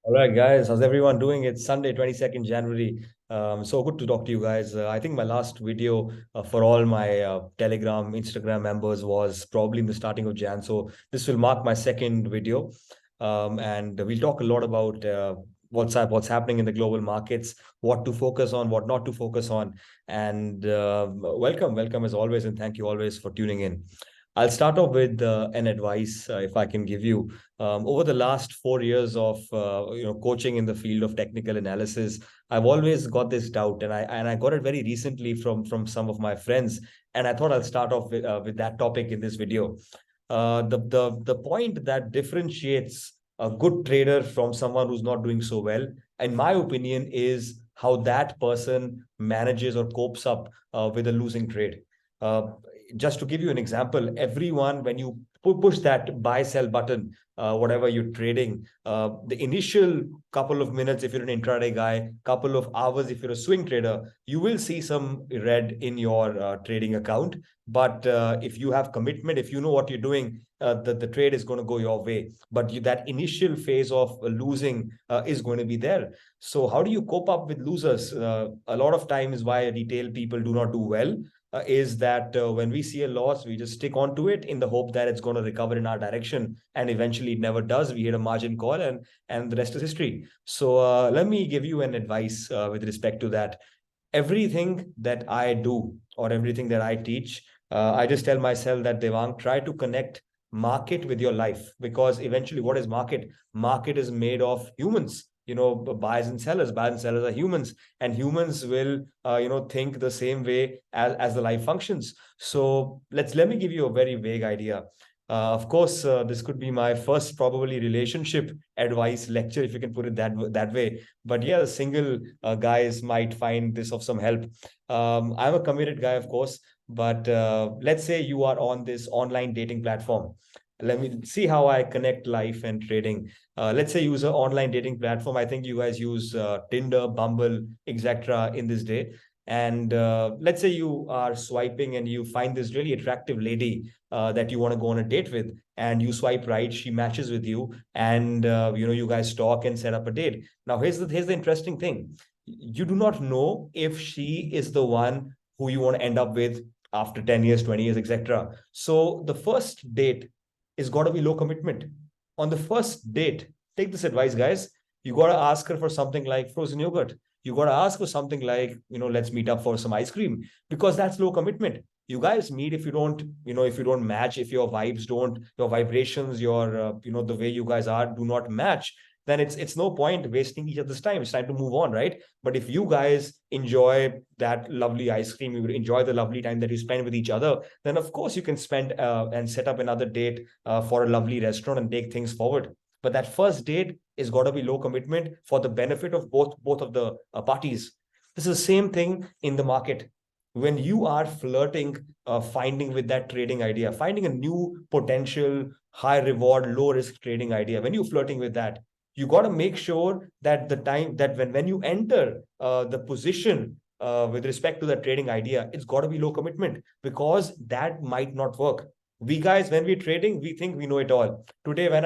All right, guys. How's everyone doing? It's Sunday, 22nd January. So good to talk to you guys. I think my last video for all my Telegram, Instagram members was probably in the starting of Jan. So this will mark my second video. And we'll talk a lot about what's happening in the global markets, what to focus on, what not to focus on. And welcome as always, and thank you always for tuning in. I'll start off with an advice, if I can give you. Over the last 4 years of coaching in the field of technical analysis, I've always got this doubt, and I got it very recently from some of my friends, and I thought I'll start off with that topic in this video. The point that differentiates a good trader from someone who's not doing so well, in my opinion, is how that person manages or copes up with a losing trade. Uh, just to give you an example, everyone, when you push that buy sell button, whatever you're trading, the initial couple of minutes, if you're an intraday guy, couple of hours, if you're a swing trader, you will see some red in your trading account. But if you have commitment, if you know what you're doing, the trade is going to go your way. But that initial phase of losing is going to be there. So how do you cope up with losers? A lot of times why retail people do not do well is that when we see a loss, we just stick on to it in the hope that it's going to recover in our direction, and eventually it never does. We hit a margin call, and the rest is history. So let me give you an advice with respect to that. Everything that I do or everything that I teach, I just tell myself that, Devang, try to connect market with your life, because eventually, what is market? Market is made of humans. Buyers and sellers. Buyers and sellers are humans, and humans will, think the same way as the life functions. So let me give you a very vague idea. Of course, this could be my first probably relationship advice lecture, if you can put it that way. But yeah, the single guys might find this of some help. I'm a committed guy, of course, but let's say you are on this online dating platform. Let me see how I connect life and trading. Let's say use an online dating platform. I think you guys use Tinder, Bumble, etc. in this day. And let's say you are swiping and you find this really attractive lady that you want to go on a date with, and you swipe right, she matches with you, and you guys talk and set up a date. Now here's the interesting thing. You do not know if she is the one who you want to end up with after 10 years, 20 years, etc. So the first date is got to be low commitment. On the first date, take this advice, guys. You got to ask her for something like frozen yogurt. You got to ask for something like, let's meet up for some ice cream, because that's low commitment. You guys meet, if you don't match, if your vibes don't, your vibrations, your, the way you guys are do not match, then it's no point wasting each other's time. It's time to move on, right? But if you guys enjoy that lovely ice cream, you enjoy the lovely time that you spend with each other, then of course you can spend and set up another date for a lovely restaurant and take things forward. But that first date is got to be low commitment for the benefit of both of the parties. This is the same thing in the market. When you are flirting, finding with that trading idea, finding a new potential high reward, low risk trading idea, when you're flirting with that, you got to make sure that the time that when you enter the position with respect to the trading idea, it's got to be low commitment, because that might not work. We guys, when we're trading, we think we know it all. Today, when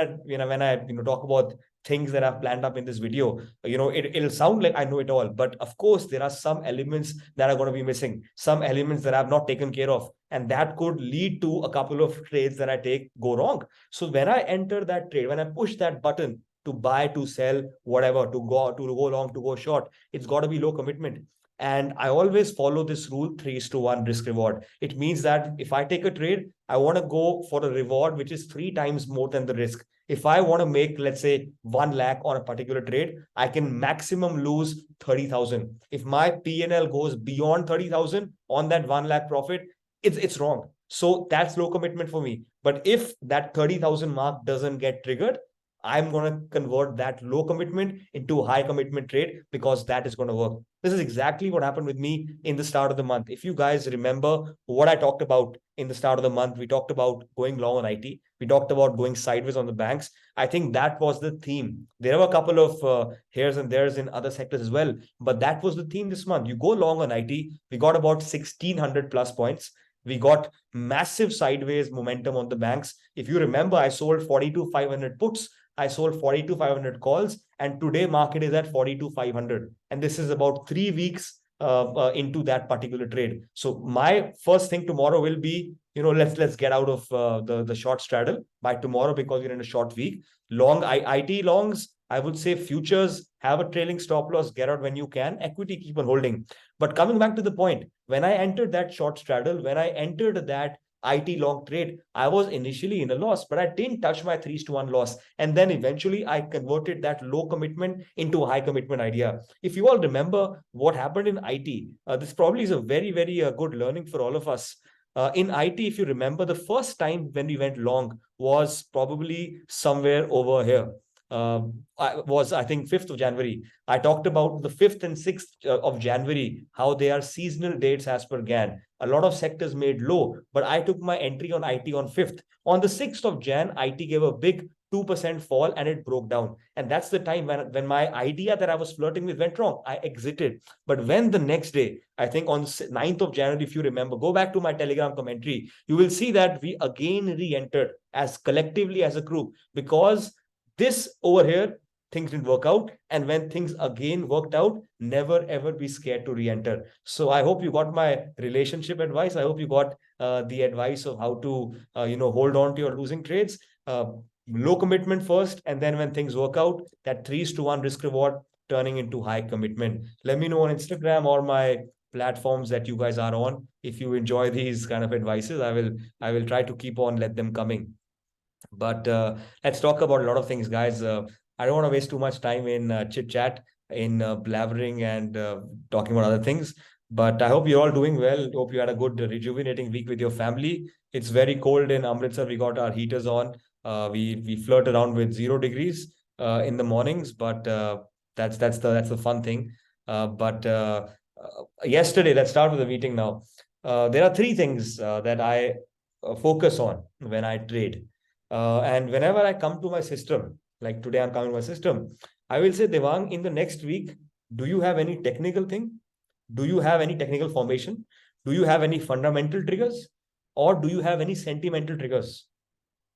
I talk about things that I've planned up in this video, it'll sound like I know it all. But of course, there are some elements that are going to be missing, some elements that I've not taken care of. And that could lead to a couple of trades that I take go wrong. So when I enter that trade, when I push that button to buy, to sell, whatever, to go long, to go short, it's got to be low commitment. And I always follow this rule 3:1 risk reward. It means that if I take a trade, I want to go for a reward which is 3 times more than the risk. If I want to make, let's say, 1 lakh on a particular trade, I can maximum lose 30,000. If my P&L goes beyond 30,000 on that 1 lakh profit, it's wrong. So that's low commitment for me. But if that 30,000 mark doesn't get triggered, I'm going to convert that low commitment into a high commitment trade, because that is going to work. This is exactly what happened with me in the start of the month. If you guys remember what I talked about in the start of the month, we talked about going long on IT. We talked about going sideways on the banks. I think that was the theme. There were a couple of here's and there's in other sectors as well, but that was the theme this month. You go long on IT. We got about 1,600 plus points. We got massive sideways momentum on the banks. If you remember, I sold 42,500 puts I sold 42,500 calls, and today market is at 42,500. And this is about 3 weeks into that particular trade. So my first thing tomorrow will be, let's get out of the short straddle by tomorrow, because we're in a short week. IT longs, I would say futures, have a trailing stop loss, get out when you can. Equity, keep on holding. But coming back to the point, when I entered that short straddle, when I entered that IT long trade, I was initially in a loss, but I didn't touch my 3:1 loss. And then eventually I converted that low commitment into a high commitment idea. If you all remember what happened in IT, this probably is a very, very good learning for all of us. In IT, if you remember, the first time when we went long was probably somewhere over here. I think 5th of January. I talked about the 5th and 6th of January, how they are seasonal dates as per GAN. A lot of sectors made low, but I took my entry on IT on 5th. On the 6th of Jan, IT gave a big 2% fall and it broke down. And that's the time when my idea that I was flirting with went wrong. I exited. But when the next day, I think on 9th of January, if you remember, go back to my Telegram commentary, you will see that we again re-entered as collectively as a group, because this over here, things didn't work out. And when things again worked out, never ever be scared to re-enter. So I hope you got my relationship advice. I hope you got the advice of how to, hold on to your losing trades. Low commitment first, and then when things work out, that 3:1 risk reward turning into high commitment. Let me know on Instagram or my platforms that you guys are on. If you enjoy these kind of advices, I will try to keep on let them coming. But let's talk about a lot of things, guys. I don't want to waste too much time in chit chat, in blabbering and talking about other things. But I hope you're all doing well. Hope you had a good rejuvenating week with your family. It's very cold in Amritsar. We got our heaters on. We flirt around with 0 degrees in the mornings, but that's the fun thing. But yesterday, let's start with the meeting now. There are three things that I focus on when I trade. And whenever I come to my system, like today I'm coming to my system, I will say, Devang, in the next week, do you have any technical thing? Do you have any technical formation? Do you have any fundamental triggers? Or do you have any sentimental triggers?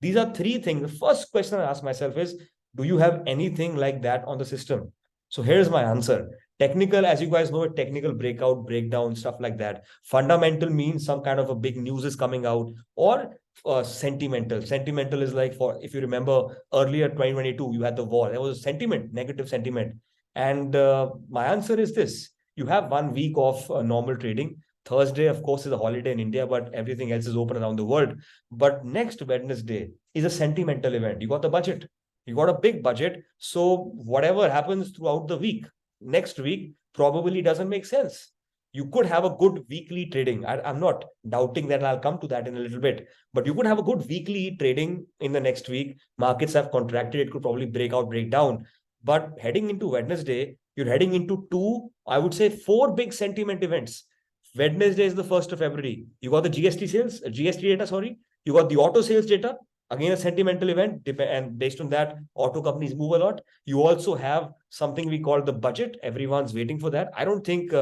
These are three things. The first question I ask myself is, do you have anything like that on the system? So here's my answer. Technical, as you guys know, a technical breakout, breakdown, stuff like that. Fundamental means some kind of a big news is coming out, or sentimental. Sentimental is like, for if you remember earlier 2022, you had the war. There was a sentiment, negative sentiment. And my answer is this. You have 1 week of normal trading. Thursday, of course, is a holiday in India, but everything else is open around the world. But next Wednesday is a sentimental event. You got the budget. You got a big budget. So whatever happens throughout the week, next week probably doesn't make sense. You could have a good weekly trading. I'm not doubting that. I'll come to that in a little bit. But you could have a good weekly trading in the next week. Markets have contracted. It could probably break out, break down. But heading into Wednesday, you're heading into two, I would say, four big sentiment events. Wednesday is the 1st of February. You got the GST data, sorry. You got the auto sales data, again, a sentimental event. And based on that, auto companies move a lot. You also have something we call the budget. Everyone's waiting for that. I don't think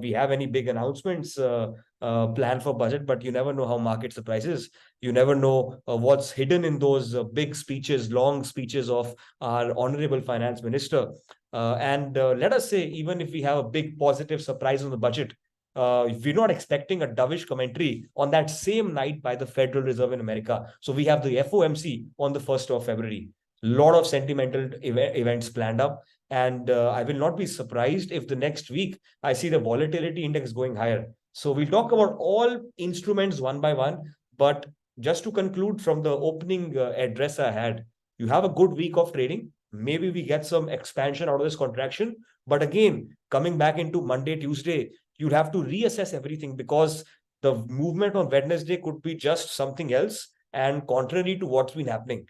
we have any big announcements planned for budget, but you never know how market surprises. You never know what's hidden in those big speeches, long speeches of our honorable finance minister. And let us say, even if we have a big positive surprise on the budget, we're not expecting a dovish commentary on that same night by the Federal Reserve in America. So we have the FOMC on the 1st of February. A lot of sentimental events planned up. And I will not be surprised if the next week I see the volatility index going higher. So we'll talk about all instruments one by one. But just to conclude from the opening address I had, you have a good week of trading. Maybe we get some expansion out of this contraction. But again, coming back into Monday, Tuesday, you'd have to reassess everything, because the movement on Wednesday could be just something else and contrary to what's been happening.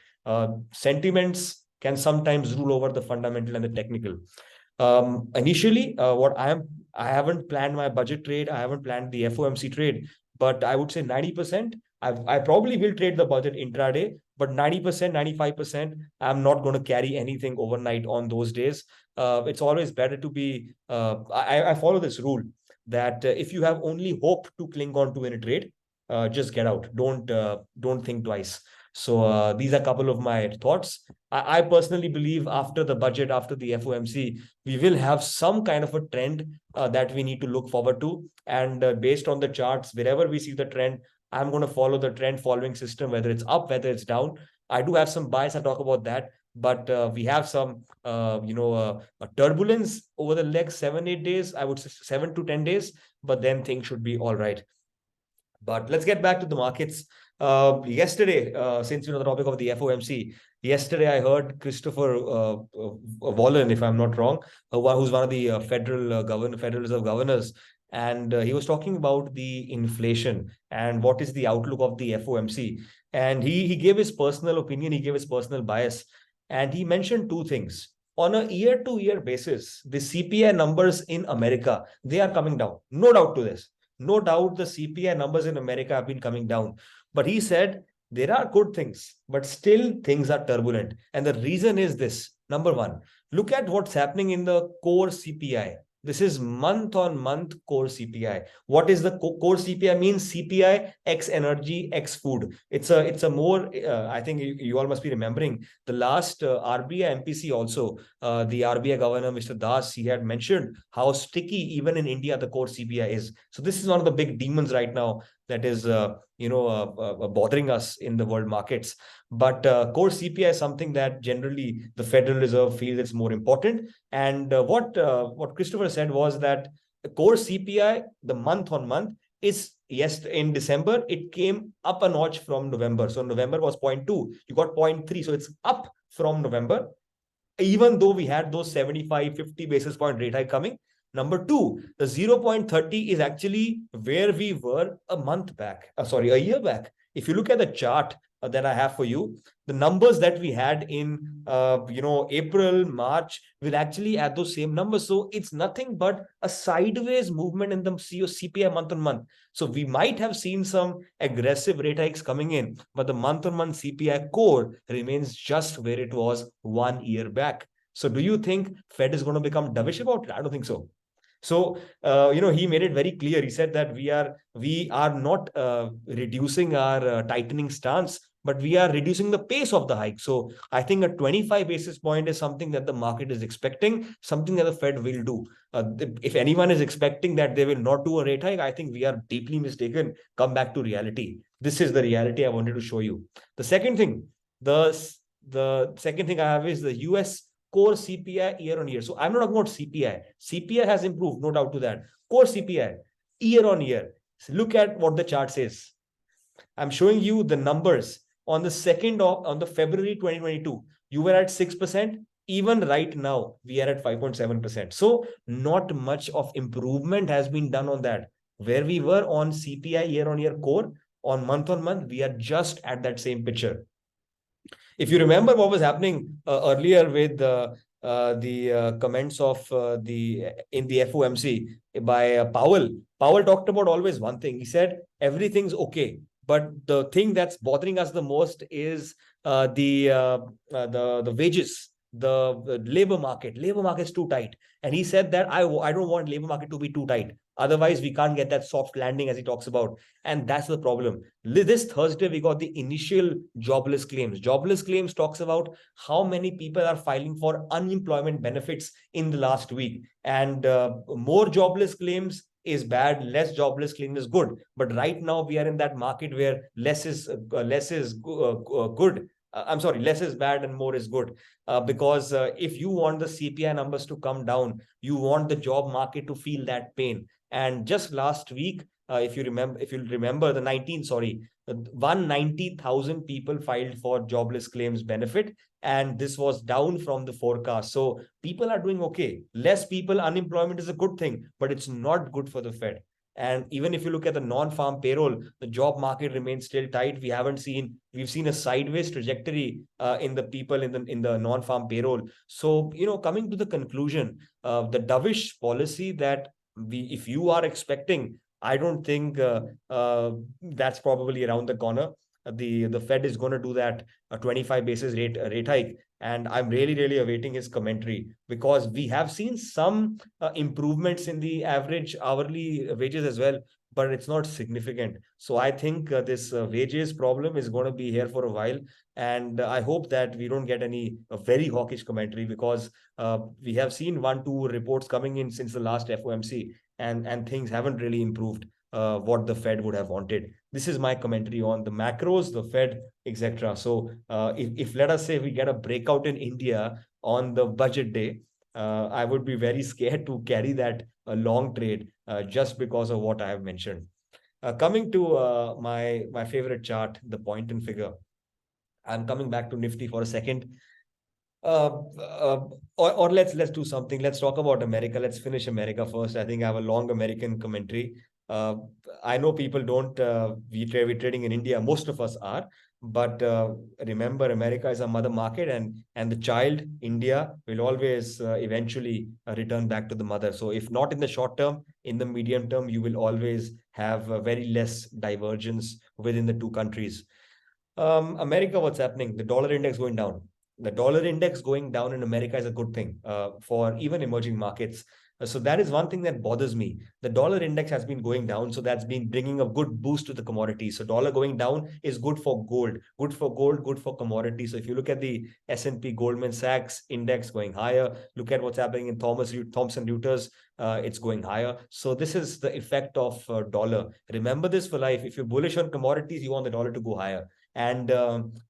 Sentiments can sometimes rule over the fundamental and the technical. Initially, I haven't planned my budget trade. I haven't planned the FOMC trade, but I would say 90%. I probably will trade the budget intraday, but 90%, 95%, I'm not going to carry anything overnight on those days. It's always better to be, I follow this rule that if you have only hope to cling on to in a trade, just get out. Don't think twice. So these are a couple of my thoughts. I personally believe after the budget, after the FOMC, we will have some kind of a trend that we need to look forward to. And based on the charts, wherever we see the trend, I'm going to follow the trend following system, whether it's up, whether it's down. I do have some bias. I talk about that, but we have some, turbulence over the next 7-8 days. I would say 7 to 10 days, but then things should be all right. But let's get back to the markets. Yesterday, since the topic of the FOMC, yesterday I heard Christopher Wallen, if I'm not wrong, who's one of the Federal Reserve governors, and he was talking about the inflation and what is the outlook of the FOMC. And he gave his personal opinion, he gave his personal bias, and he mentioned two things. On a year-to-year basis, the CPI numbers in America, they are coming down. No doubt to this. No doubt the CPI numbers in America have been coming down. But he said there are good things, but still things are turbulent. And the reason is this. Number one, look at what's happening in the core CPI. This is month on month core CPI. What is the core CPI? Means CPI X energy X food. It's a more I think you all must be remembering the last RBI MPC also, the RBI governor Mr. Das, he had mentioned how sticky even in India the core CPI is. So this is one of the big demons right now that is bothering us in the world markets. But core CPI is something that generally the Federal Reserve feels it's more important. And what Christopher said was that the core CPI, the month on month, is yes, in December, it came up a notch from November. So November was 0.2, you got 0.3. So it's up from November, even though we had those 75, 50 basis point rate hike coming. Number two, the 0.30 is actually where we were a year back. If you look at the chart that I have for you, the numbers that we had in April, March will actually add those same numbers. So it's nothing but a sideways movement in the CPI month on month. So we might have seen some aggressive rate hikes coming in, but the month on month CPI core remains just where it was 1 year back. So do you think Fed is going to become dovish about it? I don't think so. So, he made it very clear. He said that we are not reducing our tightening stance, but we are reducing the pace of the hike. So I think a 25 basis point is something that the market is expecting, something that the Fed will do. If anyone is expecting that they will not do a rate hike, I think we are deeply mistaken. Come back to reality. This is the reality I wanted to show you. The second thing, the second thing I have is the US core CPI year on year. So I'm not talking about CPI. CPI has improved, no doubt to that. Core CPI year on year. So look at what the chart says. I'm showing you the numbers on the February 2022. You were at 6%. Even right now, we are at 5.7%. So not much of improvement has been done on that. Where we were on CPI year on year core, on month, we are just at that same picture. If you remember what was happening earlier with the comments of in the FOMC by Powell. Powell talked about always one thing. He said everything's okay, but the thing that's bothering us the most is the wages, the labor market. Labor market is too tight, and he said that I don't want labor market to be too tight. Otherwise, we can't get that soft landing as he talks about. And that's the problem. This Thursday, we got the initial jobless claims. Jobless claims talks about how many people are filing for unemployment benefits in the last week. And more jobless claims is bad, less jobless claims is good. But right now, we are in that market where less is good. I'm sorry, less is bad and more is good. Because if you want the CPI numbers to come down, you want the job market to feel that pain. And just last week, if you remember, 190,000 people filed for jobless claims benefit, and this was down from the forecast. So people are doing okay. Less people, unemployment is a good thing, but it's not good for the Fed. And even if you look at the non-farm payroll, the job market remains still tight. We've seen a sideways trajectory in the people in the non-farm payroll. So, coming to the conclusion, the dovish policy that if you are expecting, I don't think that's probably around the corner. The Fed is going to do that 25 basis rate hike, and I'm really awaiting his commentary, because we have seen some improvements in the average hourly wages as well. but it's not significant. So I think this wages problem is going to be here for a while. And I hope that we don't get any very hawkish commentary, because we have seen one, two reports coming in since the last FOMC, and things haven't really improved what the Fed would have wanted. This is my commentary on the macros, the Fed, etc. So if let us say we get a breakout in India on the budget day, I would be very scared to carry that long trade just because of what I have mentioned. Coming to my favorite chart, the point and figure. I'm coming back to Nifty for a second. Uh, or let's do something. Let's talk about America. Let's finish America first. I think I have a long American commentary. Uh, I know people don't we trading in India. Most of us are, but remember, America is a mother market, and the child India will always eventually return back to the mother. So if not in the short term, in the medium term, you will always have very less divergence within the two countries. America, what's happening? The dollar index going down. The dollar index going down in America is a good thing for even emerging markets. So that is one thing that bothers me. The dollar index has been going down, so that's been bringing a good boost to the commodities. So dollar going down is good for gold, good for gold, good for commodities. So if you look at the S&P Goldman Sachs index going higher, look at what's happening in Thomson Reuters, it's going higher. So this is the effect of dollar. Remember this for life. If you're bullish on commodities, you want the dollar to go higher. And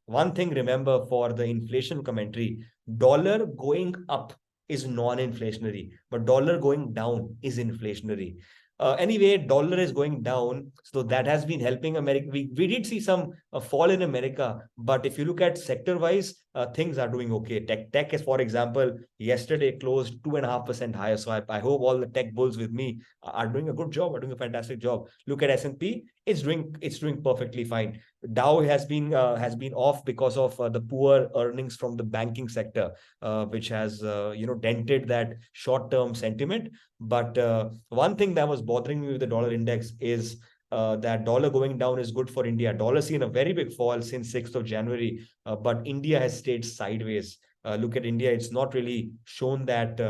one thing, remember, for the inflation commentary, dollar going up is non-inflationary, but dollar going down is inflationary. Anyway, dollar is going down, so that has been helping America. We did see some fall in America, but if you look at sector-wise, things are doing okay. Tech is, for example, yesterday closed 2.5% higher. So I hope all the tech bulls with me are doing a good job, are doing a fantastic job. Look at S&P, it's doing perfectly fine. Dow has been off because of the poor earnings from the banking sector, which has dented that short-term sentiment. But one thing that was bothering me with the dollar index is that dollar going down is good for India. Dollar seen a very big fall since 6th of January, but India has stayed sideways. Look at India; it's not really shown that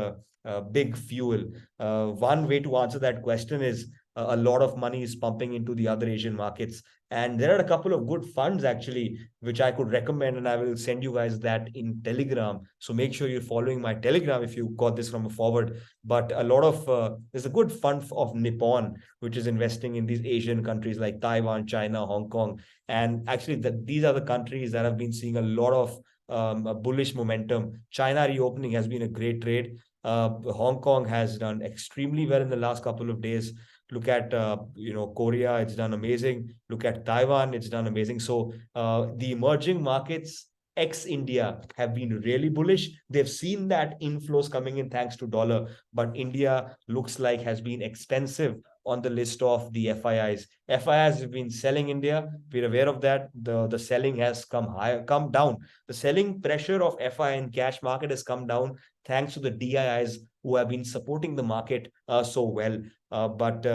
big fuel. One way to answer that question is a lot of money is pumping into the other Asian markets. And there are a couple of good funds actually, which I could recommend, and I will send you guys that in Telegram. So make sure you're following my Telegram if you got this from a forward. But a lot of there's a good fund of Nippon, which is investing in these Asian countries like Taiwan, China, Hong Kong. And actually, these are the countries that have been seeing a lot of bullish momentum. China reopening has been a great trade. Hong Kong has done extremely well in the last couple of days. Look at Korea, it's done amazing. Look at Taiwan, it's done amazing. So the emerging markets ex India have been really bullish. They've seen that inflows coming in thanks to dollar, but India looks like has been expensive on the list of the FIIs. FIIs have been selling India. We're aware of that. The selling has come down. The selling pressure of FI and cash market has come down thanks to the DIIs who have been supporting the market so well. But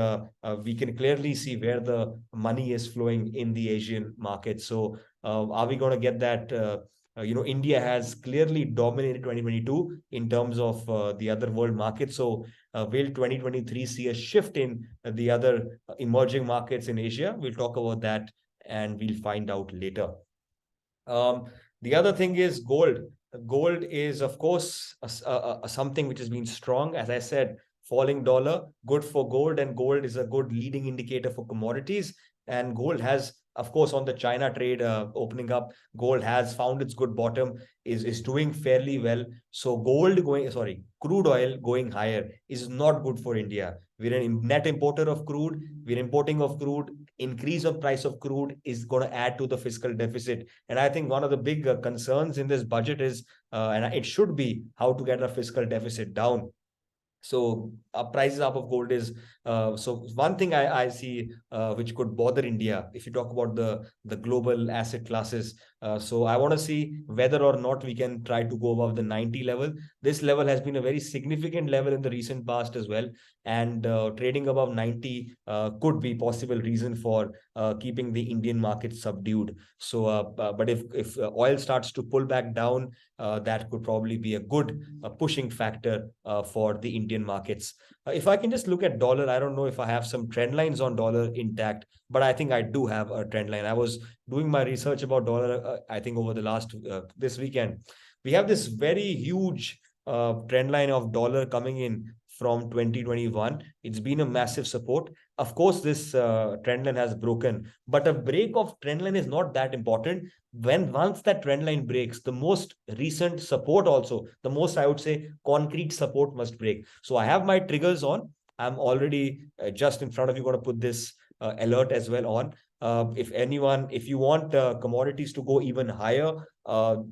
we can clearly see where the money is flowing in the Asian market. So are we going to get that? India has clearly dominated 2022 in terms of the other world markets. So will 2023 see a shift in the other emerging markets in Asia? We'll talk about that and we'll find out later. Um, the other thing is gold. Gold is, of course, something which has been strong. As I said, falling dollar, good for gold, and gold is a good leading indicator for commodities. And gold has, of course, on the China trade opening up, gold has found its good bottom, is doing fairly well. So crude oil going higher is not good for India. We're a net importer of crude. We're importing of crude. Increase of price of crude is going to add to the fiscal deficit. And I think one of the big concerns in this budget is, and it should be, how to get a fiscal deficit down. So prices up of gold is so one thing I see which could bother India if you talk about the global asset classes. So I want to see whether or not we can try to go above the 90 level. This level has been a very significant level in the recent past as well. And trading above 90 could be possible reason for keeping the Indian market subdued. So, but if oil starts to pull back down, that could probably be a good pushing factor for the Indian markets. If I can just look at dollar, I don't know if I have some trend lines on dollar intact, but I think I do have a trend line. I was doing my research about dollar, I think over the last this weekend. We have this very huge trend line of dollar coming in from 2021. It's been a massive support. Of course, this trend line has broken, but a break of trend line is not that important. When once that trend line breaks, the most recent support also, the most I would say concrete support must break. So I have my triggers on. I'm already just in front of you, going to put this alert as well on. If you want commodities to go even higher,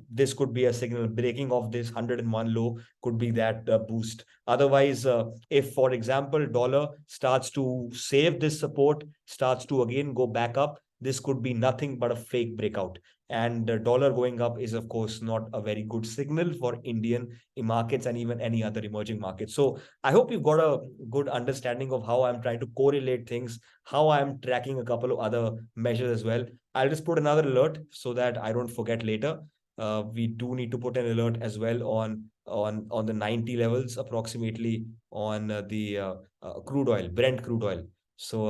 this could be a signal. Breaking of this 101 low could be that boost. Otherwise, if, for example, dollar starts to save this support, starts to again go back up, this could be nothing but a fake breakout. And dollar going up is, of course, not a very good signal for Indian markets and even any other emerging markets. So I hope you've got a good understanding of how I'm trying to correlate things, how I'm tracking a couple of other measures as well. I'll just put another alert so that I don't forget later. We do need to put an alert as well on the 90 levels approximately on the crude oil, Brent crude oil. So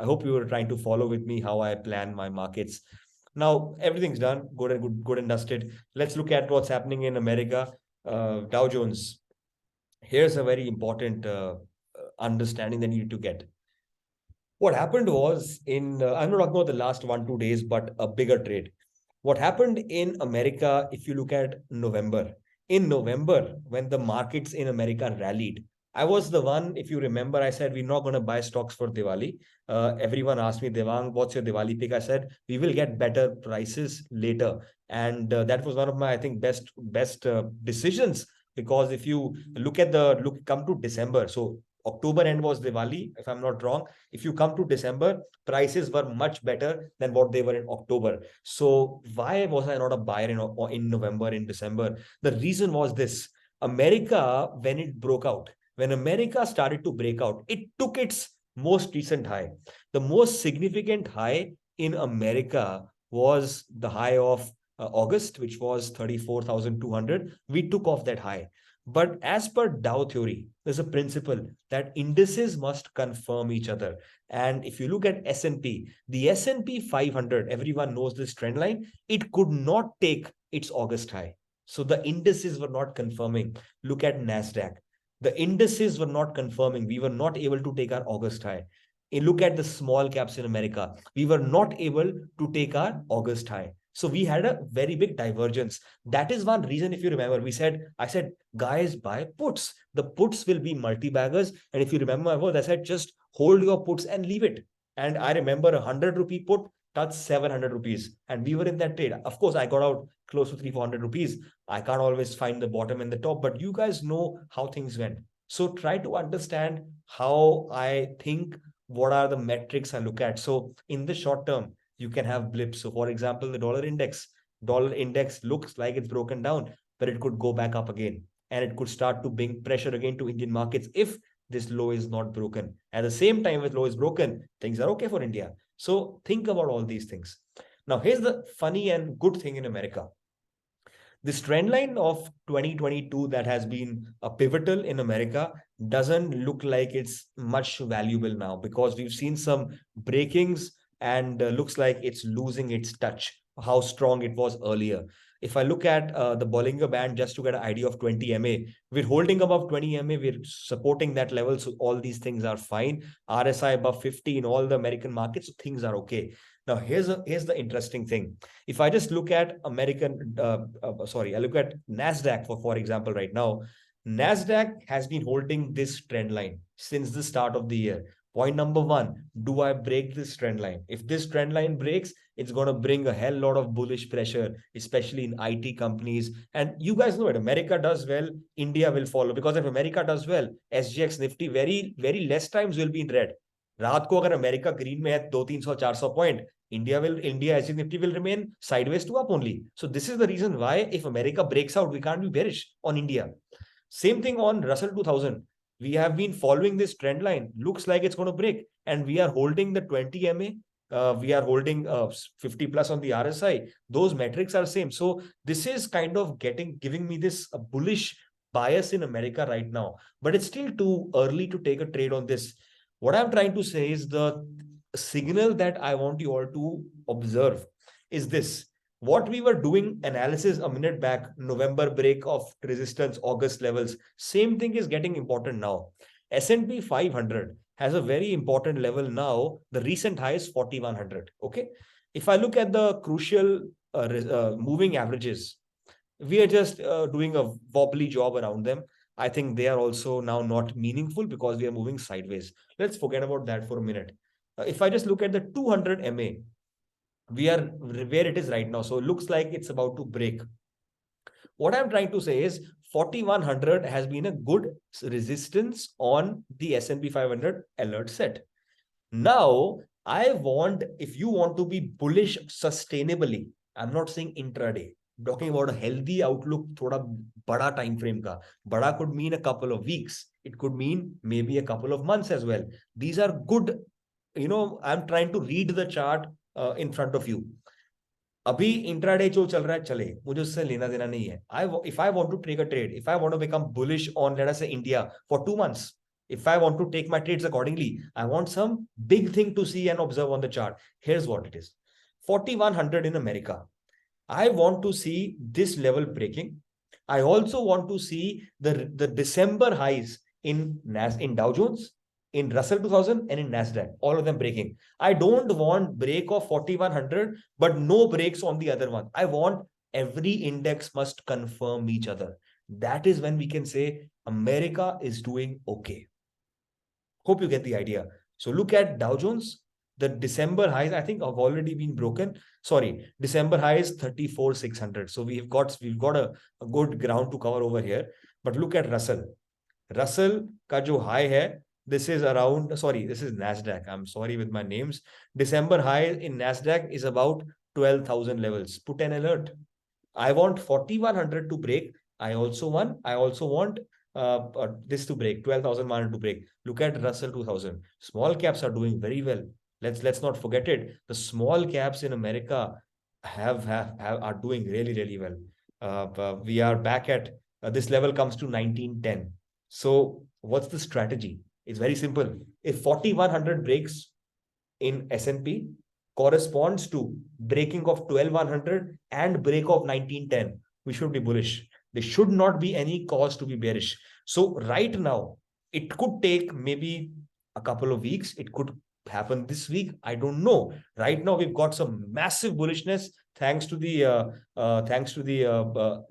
I hope you were trying to follow with me how I plan my markets. Now everything's done, good and dusted. Let's look at what's happening in America. Dow Jones. Here's a very important understanding that you need to get. What happened was I'm not talking about the last 1 2 days, but a bigger trade. What happened in America, if you look at November, in November, when the markets in America rallied, I was the one, if you remember, I said, we're not going to buy stocks for Diwali. Everyone asked me, Devang, what's your Diwali pick? I said, we will get better prices later. And that was one of my, I think, best decisions. Because if you come to December, so October end was Diwali, if I'm not wrong. If you come to December, prices were much better than what they were in October. So why was I not a buyer in November, in December? The reason was this. America, when America started to break out, it took its most recent high. The most significant high in America was the high of August, which was 34,200. We took off that high. But as per Dow theory, there's a principle that indices must confirm each other. And if you look at S&P, the S&P 500, everyone knows this trend line, it could not take its August high. So the indices were not confirming. Look at NASDAQ. The indices were not confirming. We were not able to take our August high. And look at the small caps in America. We were not able to take our August high. So we had a very big divergence. That is one reason, if you remember, I said, guys, buy puts. The puts will be multi-baggers. And if you remember my words, I said, just hold your puts and leave it. And I remember 100 rupee put touched 700 rupees. And we were in that trade. Of course, I got out close to 300-400 rupees. I can't always find the bottom and the top, but you guys know how things went. So try to understand how I think, what are the metrics I look at. So in the short term, you can have blips. So for example, the dollar index looks like it's broken down, but it could go back up again. And it could start to bring pressure again to Indian markets if this low is not broken. At the same time, if low is broken, things are okay for India. So think about all these things. Now, here's the funny and good thing in America. This trend line of 2022 that has been a pivotal in America doesn't look like it's much valuable now, because we've seen some breakings and looks like it's losing its touch, how strong it was earlier. If I look at the Bollinger Band, just to get an idea of 20 MA, we're holding above 20 MA, we're supporting that level. So all these things are fine. RSI above 50 in all the American markets, so things are okay. Now, here's the interesting thing. If I just look at I look at NASDAQ for example, right now, NASDAQ has been holding this trend line since the start of the year. Point number one, do I break this trend line? If this trend line breaks, it's going to bring a hell lot of bullish pressure, especially in IT companies. And you guys know it. America does well, India will follow. Because if America does well, SGX Nifty very, very less times will be in red. रात को अगर America green में है 200-300-400 point, India as Nifty will remain sideways to up only. So this is the reason why if America breaks out, we can't be bearish on India. Same thing on Russell 2000. We have been following this trend line. Looks like it's going to break, and we are holding the 20 MA. We are holding 50 plus on the RSI. Those metrics are same. So this is kind of giving me this bullish bias in America right now. But it's still too early to take a trade on this. What I'm trying to say is the signal that I want you all to observe is this. What we were doing analysis a minute back, November break of resistance, August levels, same thing is getting important now. S&P 500 has a very important level now. The recent high is 4100. Okay. If I look at the crucial moving averages, we are just doing a wobbly job around them. I think they are also now not meaningful because we are moving sideways. Let's forget about that for a minute. If I just look at the 200 MA, we are where it is right now. So it looks like it's about to break. What I'm trying to say is 4100 has been a good resistance on the S&P 500 alert set. Now, I want, if you want to be bullish sustainably, I'm not saying intraday, I'm talking about a healthy outlook, thoda bada time frame ka. Bada could mean a couple of weeks. It could mean maybe a couple of months as well. These are good, I'm trying to read the chart in front of you. अभी intraday जो चल रहा है चले, मुझे उससे लेना देना नहीं है. If I want to take a trade, if I want to become bullish on, let us say, India for 2 months, if I want to take my trades accordingly, I want some big thing to see and observe on the chart. Here's what it is. 4100 in America. I want to see this level breaking. I also want to see the December highs in Dow Jones, in Russell 2000, and in Nasdaq, all of them breaking. I don't want break of 4100, but no breaks on the other one. I want every index must confirm each other. That is when we can say America is doing okay. Hope you get the idea. So look at Dow Jones. The December highs, I think, have already been broken. Sorry, December high is 34,600. So we've got a good ground to cover over here. But look at Russell. Russell ka jo high hai, this is around, sorry, this is Nasdaq. I'm sorry with my names. December high in Nasdaq is about 12,000 levels. Put an alert. I want 4100 to break. I also want this to break, 12,100 to break. Look at Russell 2000. Small caps are doing very well. Let's not forget it. The small caps in America are doing really, really well. We are back at this level comes to 1910. So what's the strategy? It's very simple. If 4100 breaks in S&P corresponds to breaking of 12100 and break of 1910, we should be bullish. There should not be any cause to be bearish. So right now, it could take maybe a couple of weeks. It could happen this week. I don't know. Right now, we've got some massive bullishness thanks to the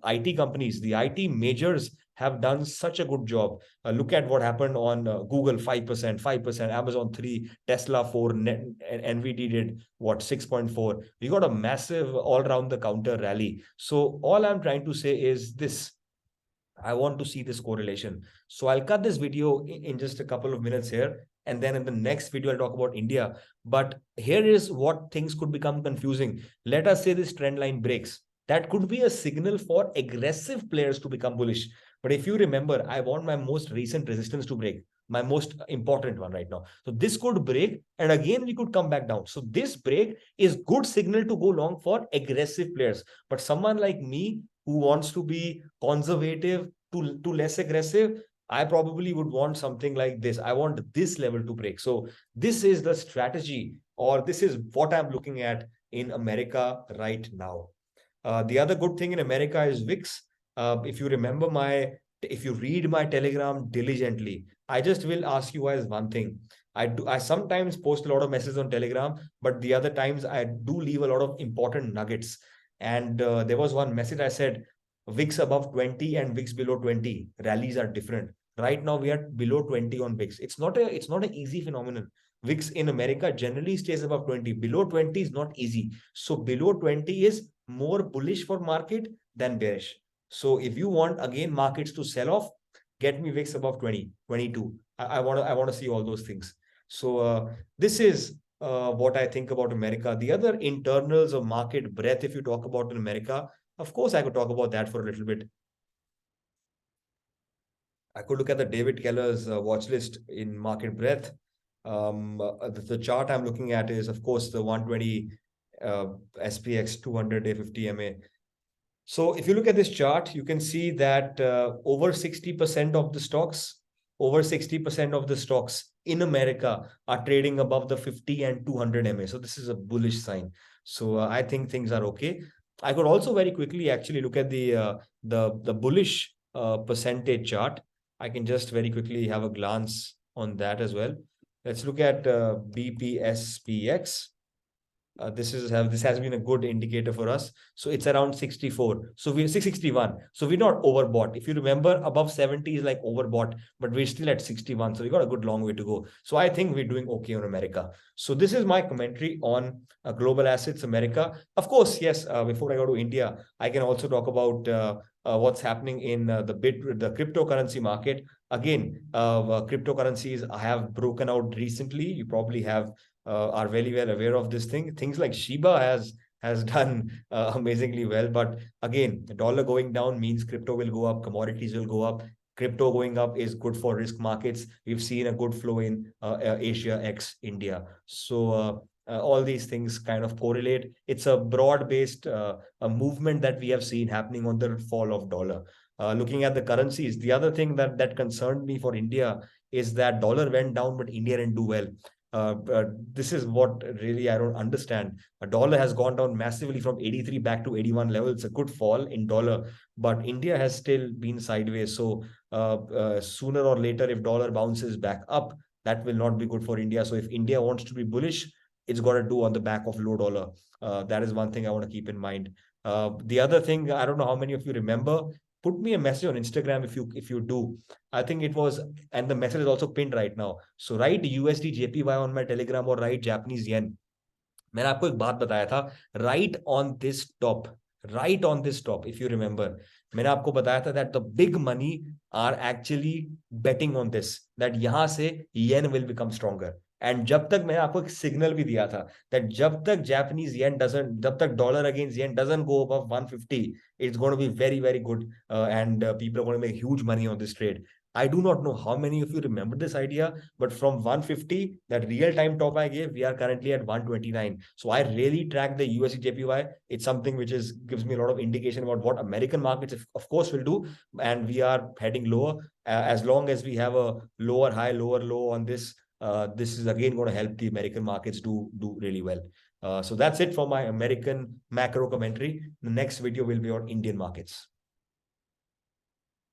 IT companies. The IT majors have done such a good job. Look at what happened on Google, 5%, Amazon 3, Tesla 4, NVIDIA did what, 6.4. We got a massive all around the counter rally. So all I'm trying to say is this. I want to see this correlation. So I'll cut this video in just a couple of minutes here. And then in the next video, I'll talk about India. But here is what things could become confusing. Let us say this trend line breaks. That could be a signal for aggressive players to become bullish. But if you remember, I want my most recent resistance to break, my most important one right now. So this could break and again we could come back down. So this break is good signal to go long for aggressive players. But someone like me who wants to be conservative to less aggressive, I probably would want something like this. I want this level to break. So this is the strategy, or this is what I'm looking at in America right now. The other good thing in America is VIX. If you remember if you read my Telegram diligently, I just will ask you guys one thing. I sometimes post a lot of messages on Telegram, but the other times I do leave a lot of important nuggets. And there was one message I said, VIX above 20 and VIX below 20, rallies are different. Right now we are below 20 on VIX. It's not an easy phenomenon. VIX in America generally stays above 20. Below 20 is not easy. So below 20 is more bullish for market than bearish. So if you want again markets to sell off, get me VIX above 20, 22. I want to see all those things. So this is what I think about America. The other internals of market breadth, if you talk about in America, of course, I could talk about that for a little bit. I could look at the David Keller's watch list in market breadth. The chart I'm looking at is, of course, the 120 SPX 200 day 50 MA. So if you look at this chart, you can see that over 60% of the stocks, over 60% of the stocks in America are trading above the 50 and 200 MA. So this is a bullish sign. So I think things are okay. I could also very quickly actually look at the bullish percentage chart. I can just very quickly have a glance on that as well. Let's look at BPSPX. This has been a good indicator for us. So it's around 64. So we're 661. So we're not overbought. If you remember, above 70 is like overbought, but we're still at 61. So we got a good long way to go. So I think we're doing okay on America. So this is my commentary on global assets, America. Of course, yes. Before I go to India, I can also talk about what's happening in the cryptocurrency market. Again, cryptocurrencies have broken out recently. You probably have are very well aware of this thing. Things like Shiba has done amazingly well, but again, the dollar going down means crypto will go up, commodities will go up. Crypto going up is good for risk markets. We've seen a good flow in Asia ex India. So all these things kind of correlate. It's a broad-based a movement that we have seen happening on the fall of dollar. Looking at the currencies, the other thing that concerned me for India is that dollar went down, but India didn't do well. This is what really I don't understand. A dollar has gone down massively from 83 back to 81 level. It's a good fall in dollar, but India has still been sideways. So sooner or later, if dollar bounces back up, that will not be good for India. So if India wants to be bullish, it's got to do on the back of low dollar. That is one thing I want to keep in mind. The other thing, I don't know how many of you remember. Put me a message on Instagram if you do. I think it was, and the message is also pinned right now. So write USD JPY on my Telegram or write Japanese yen. मैंने आपको एक बात बताया था. Right on this top if you remember. मैंने आपको बताया था that the big money are actually betting on this, that यहां से yen will become stronger. And जब तक मैंने आपको एक सिग्नल भी दिया था दैट जब तक dollar against yen doesn't go above 150, it's going to be very very good, and people are going to make huge money on this trade. I do not know how many of you remember this idea, but from 150, that real time top I gave, we are currently at 129. So I really track the USD JPY. It's something which gives me a lot of indication about what American markets, of course, will do. And we are heading lower. As long as we have a lower high, lower low on this, this is again going to help the American markets do really well. So that's it for my American macro commentary. The next video will be on Indian markets.